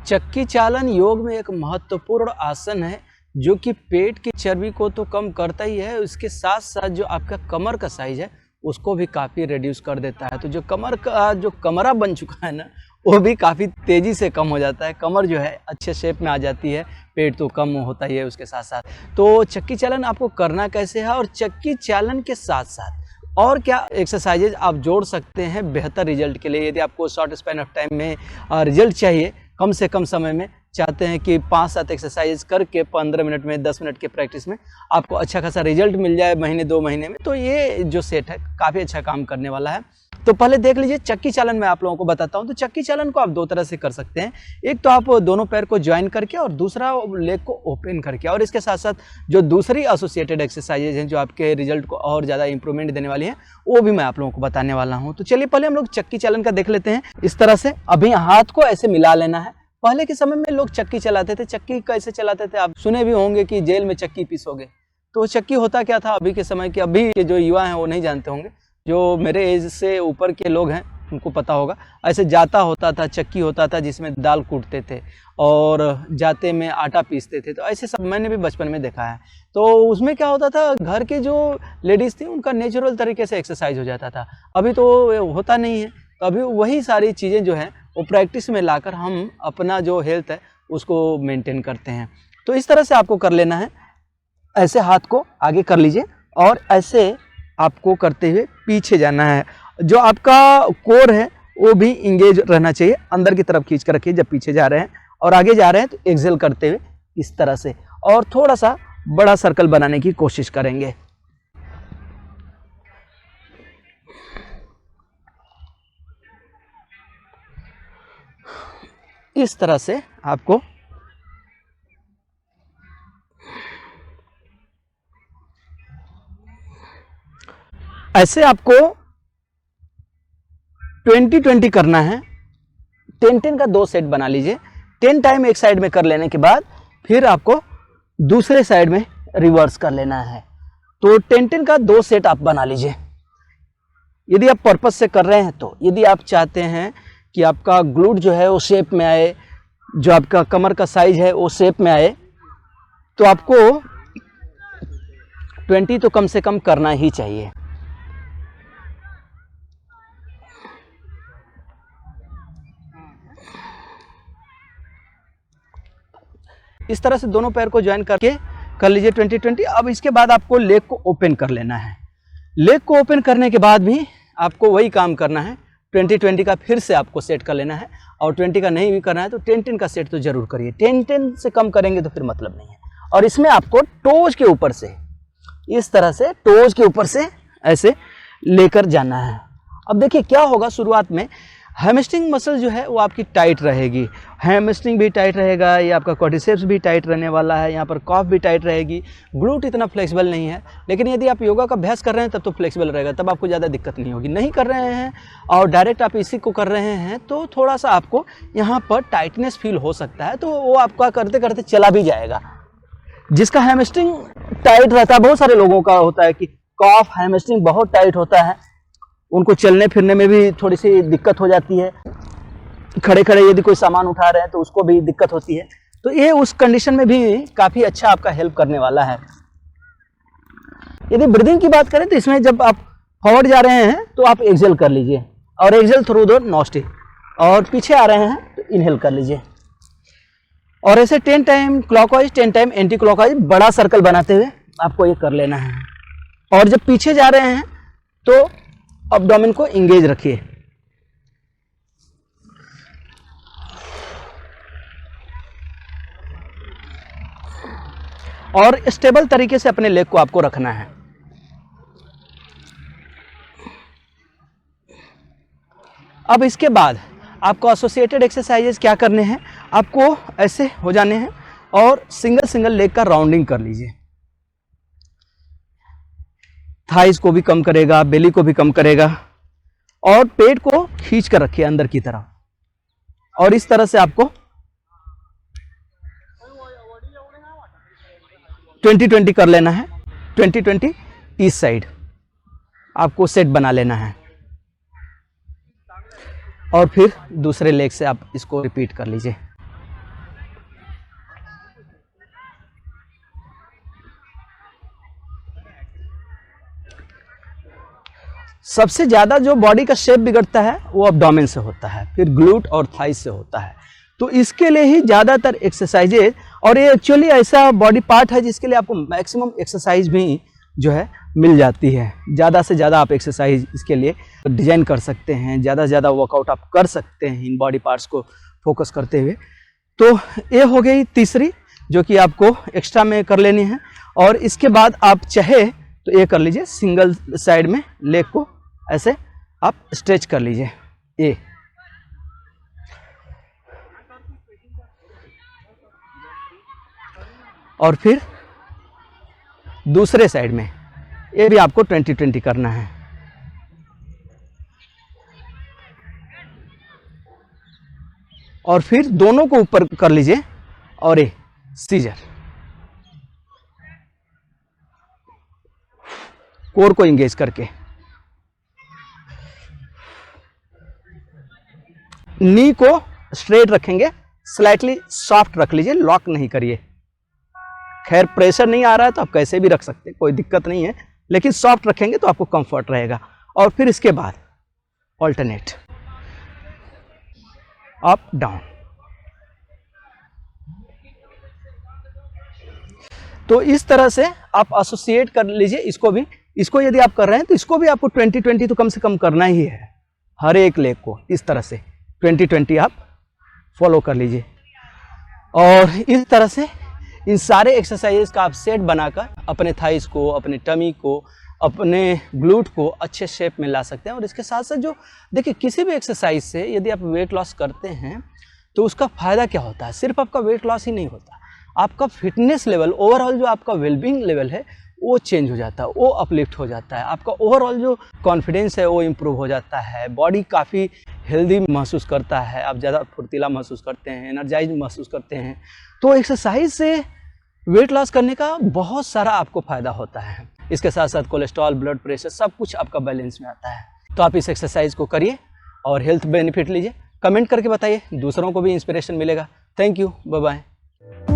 चक्की चालन योग में एक महत्वपूर्ण आसन है जो कि पेट की चर्बी को तो कम करता ही है, उसके साथ साथ जो आपका कमर का साइज है उसको भी काफ़ी रिड्यूस कर देता है। तो जो कमर का जो कमरा बन चुका है ना, वो भी काफ़ी तेज़ी से कम हो जाता है। कमर जो है अच्छे शेप में आ जाती है, पेट तो कम होता ही है उसके साथ साथ। तो चक्की चालन आपको करना कैसे है और चक्की चालन के साथ साथ और क्या एक्सरसाइजेज आप जोड़ सकते हैं बेहतर रिजल्ट के लिए। यदि आपको शॉर्ट स्पैन ऑफ टाइम में रिजल्ट चाहिए, कम से कम समय में चाहते हैं कि 5-7 एक्सरसाइज करके 15 मिनट में 10 मिनट के प्रैक्टिस में आपको अच्छा खासा रिजल्ट मिल जाए महीने 2 महीने में, तो ये जो सेट है काफ़ी अच्छा काम करने वाला है। तो पहले देख लीजिए चक्की चालन मैं आप लोगों को बताता हूं। तो चक्की चालन को आप 2 तरह से कर सकते हैं। एक तो आप दोनों पैर को ज्वाइन करके और दूसरा लेग को ओपन करके, और इसके साथ साथ जो दूसरी एसोसिएटेड एक्सरसाइजेज हैं जो आपके रिजल्ट को और ज़्यादा इंप्रूवमेंट देने वाली हैं, वो भी मैं आप लोगों को बताने वाला हूँ। तो चलिए पहले हम लोग चक्की चालन का देख लेते हैं। इस तरह से अभी हाथ को ऐसे मिला लेना है। पहले के समय में लोग चक्की चलाते थे। चक्की कैसे चलाते थे आप सुने भी होंगे कि जेल में चक्की पीसोगे। तो चक्की होता क्या था अभी के समय के, अभी के जो युवा हैं वो नहीं जानते होंगे, जो मेरे एज से ऊपर के लोग हैं उनको पता होगा। ऐसे जाता होता था, चक्की होता था जिसमें दाल कूटते थे और जाते में आटा पीसते थे। तो ऐसे सब मैंने भी बचपन में देखा है। तो उसमें क्या होता था, घर के जो लेडीज़ थी उनका नेचुरल तरीके से एक्सरसाइज हो जाता था। अभी तो होता नहीं है। तो अभी वही सारी चीज़ें जो हैं वो प्रैक्टिस में लाकर हम अपना जो हेल्थ है उसको मेंटेन करते हैं। तो इस तरह से आपको कर लेना है। ऐसे हाथ को आगे कर लीजिए और ऐसे आपको करते हुए पीछे जाना है। जो आपका कोर है वो भी इंगेज रहना चाहिए, अंदर की तरफ खींच कर रखिए जब पीछे जा रहे हैं, और आगे जा रहे हैं तो एक्सेल करते हुए इस तरह से, और थोड़ा सा बड़ा सर्कल बनाने की कोशिश करेंगे। इस तरह से आपको ऐसे आपको 20-20 करना है। 10-10 का 2 सेट बना लीजिए। 10 टाइम एक साइड में कर लेने के बाद फिर आपको दूसरे साइड में रिवर्स कर लेना है। तो 10-10 का 2 सेट आप बना लीजिए यदि आप पर्पस से कर रहे हैं। तो यदि आप चाहते हैं कि आपका ग्लूट जो है वो शेप में आए, जो आपका कमर का साइज है वो शेप में आए, तो आपको 20 तो कम से कम करना ही चाहिए। इस तरह से दोनों पैर को ज्वाइन करके कर लीजिए 20-20। अब इसके बाद आपको लेग को ओपन कर लेना है। लेग को ओपन करने के बाद भी आपको वही काम करना है। 20-20 का फिर से आपको सेट कर लेना है, और 20 का नहीं भी करना है तो 10-10 का सेट तो जरूर करिए। 10-10 से कम करेंगे तो फिर मतलब नहीं है। और इसमें आपको टोज के ऊपर से इस तरह से टोज के ऊपर से ऐसे लेकर जाना है। अब देखिए क्या होगा, शुरुआत में हैमस्ट्रिंग मसल जो है वो आपकी टाइट रहेगी। हैमस्ट्रिंग भी टाइट रहेगा, ये आपका क्वाड्रिसेप्स भी टाइट रहने वाला है, यहाँ पर कॉफ भी टाइट रहेगी। ग्लूट इतना फ्लेक्सिबल नहीं है, लेकिन यदि आप योगा का अभ्यास कर रहे हैं तब तो फ्लेक्सिबल रहेगा, तब आपको ज़्यादा दिक्कत नहीं होगी। नहीं कर रहे हैं और डायरेक्ट आप इसी को कर रहे हैं तो थोड़ा सा आपको यहाँ पर टाइटनेस फील हो सकता है, तो वो आपका करते करते चला भी जाएगा। जिसका हैमस्ट्रिंग टाइट रहता है, बहुत सारे लोगों का होता है कि कॉफ हैमस्ट्रिंग बहुत टाइट होता है, उनको चलने फिरने में भी थोड़ी सी दिक्कत हो जाती है। खड़े खड़े यदि कोई सामान उठा रहे हैं तो उसको भी दिक्कत होती है। तो ये उस कंडीशन में भी काफ़ी अच्छा आपका हेल्प करने वाला है। यदि ब्रीदिंग की बात करें तो इसमें जब आप फॉरवर्ड जा रहे हैं तो आप एक्सेल कर लीजिए, और एक्सेल थ्रू द नोस्ट्रिल, और पीछे आ रहे हैं तो इनहेल कर लीजिए। और ऐसे 10 time clockwise 10 time anti clockwise बड़ा सर्कल बनाते हुए आपको ये कर लेना है। और जब पीछे जा रहे हैं तो एब्डोमेन को इंगेज रखिए। और स्टेबल तरीके से अपने लेग को आपको रखना है। अब इसके बाद आपको एसोसिएटेड एक्सरसाइजेस क्या करने हैं, आपको ऐसे हो जाने हैं और सिंगल सिंगल लेग का राउंडिंग कर लीजिए। थाइस को भी कम करेगा, बेली को भी कम करेगा, और पेट को खींच कर रखिए अंदर की तरफ, और इस तरह से आपको 20-20 कर लेना है। 20-20 इस साइड आपको सेट बना लेना है, और फिर दूसरे लेग से आप इसको रिपीट कर लीजिए। सबसे ज़्यादा जो बॉडी का शेप बिगड़ता है वो अब्डोमेन से होता है, फिर ग्लूट और थाइस से होता है। तो इसके लिए ही ज़्यादातर एक्सरसाइजेज, और ये एक्चुअली ऐसा बॉडी पार्ट है जिसके लिए आपको मैक्सिमम एक्सरसाइज भी जो है मिल जाती है। ज़्यादा से ज़्यादा आप एक्सरसाइज इसके लिए डिजाइन कर सकते हैं, ज़्यादा से ज़्यादा वर्कआउट आप कर सकते हैं इन बॉडी पार्ट्स को फोकस करते हुए। तो ये हो गई तीसरी जो कि आपको एक्स्ट्रा में कर लेनी है। और इसके बाद आप चाहे तो ये कर लीजिए, सिंगल साइड में लेग को ऐसे आप स्ट्रेच कर लीजिए ये। और फिर दूसरे साइड में ये भी आपको 20-20 करना है। और फिर दोनों को ऊपर कर लीजिए और ये सीजर, कोर को इंगेज करके। नी को स्ट्रेट रखेंगे, स्लाइटली सॉफ्ट रख लीजिए, लॉक नहीं करिए। खैर प्रेशर नहीं आ रहा है तो आप कैसे भी रख सकते हैं, कोई दिक्कत नहीं है, लेकिन सॉफ्ट रखेंगे तो आपको कंफर्ट रहेगा। और फिर इसके बाद ऑल्टरनेट अप डाउन। तो इस तरह से आप एसोसिएट कर लीजिए इसको भी। इसको यदि आप कर रहे हैं तो इसको भी आपको 20-20 तो कम से कम करना ही है, हर एक लेग को इस तरह से 20-20 आप फॉलो कर लीजिए। और इस तरह से इन सारे एक्सरसाइजेस का आप सेट बनाकर अपने थाइस को, अपने टमी को, अपने ग्लूट को अच्छे शेप में ला सकते हैं। और इसके साथ साथ जो देखिए, किसी भी एक्सरसाइज से यदि आप वेट लॉस करते हैं तो उसका फ़ायदा क्या होता है? सिर्फ आपका वेट लॉस ही नहीं होता, आपका फिटनेस लेवल, ओवरऑल जो आपका वेलबींग लेवल है वो चेंज हो जाता है, वो अपलिफ्ट हो जाता है। आपका ओवरऑल जो कॉन्फिडेंस है वो इम्प्रूव हो जाता है, बॉडी काफ़ी हेल्दी महसूस करता है, आप ज़्यादा फुर्तीला महसूस करते हैं, एनर्जाइज महसूस करते हैं। तो एक्सरसाइज से वेट लॉस करने का बहुत सारा आपको फ़ायदा होता है। इसके साथ साथ कोलेस्ट्रॉल, ब्लड प्रेशर, सब कुछ आपका बैलेंस में आता है। तो आप इस एक्सरसाइज को करिए और हेल्थ बेनिफिट लीजिए। कमेंट करके बताइए, दूसरों को भी इंस्पिरेशन मिलेगा। Thank you, bye bye.